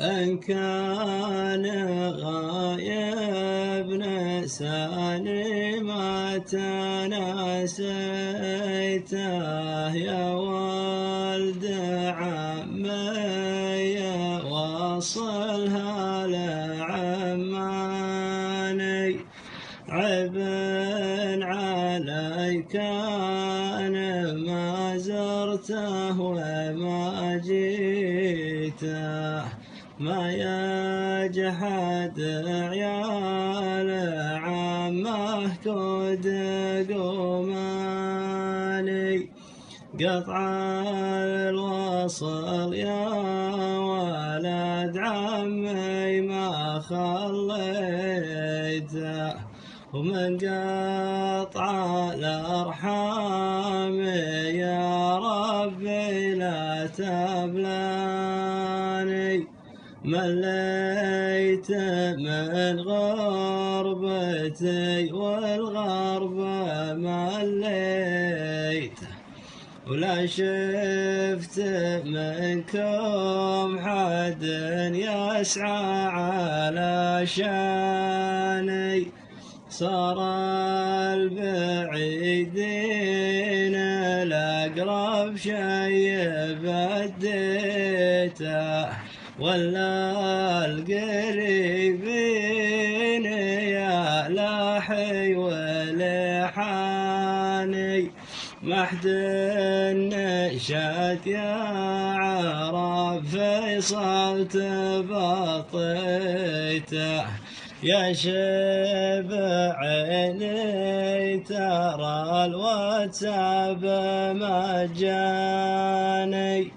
إن كان غايب نساني ما تناسيته يا ولد عمي وصلها لعماني عيب عليك أنا ما زرته وما جيته ما يجحد عيال عمه كود قوماني قطع الوصل يا ولد عمي ما خليته ومن قطع الأرحام يا ربي لا تبلاني مليت من غربتي والغربة مليت ولا شفت منكم حد يسعى على شاني صار البعيدين الأقرب شي بديته ولا القريبين يا لاحي ولحاني ما حد نشأت يا عرب فيصل تبطيته يا شبع عيني ترى الواتساب مجاني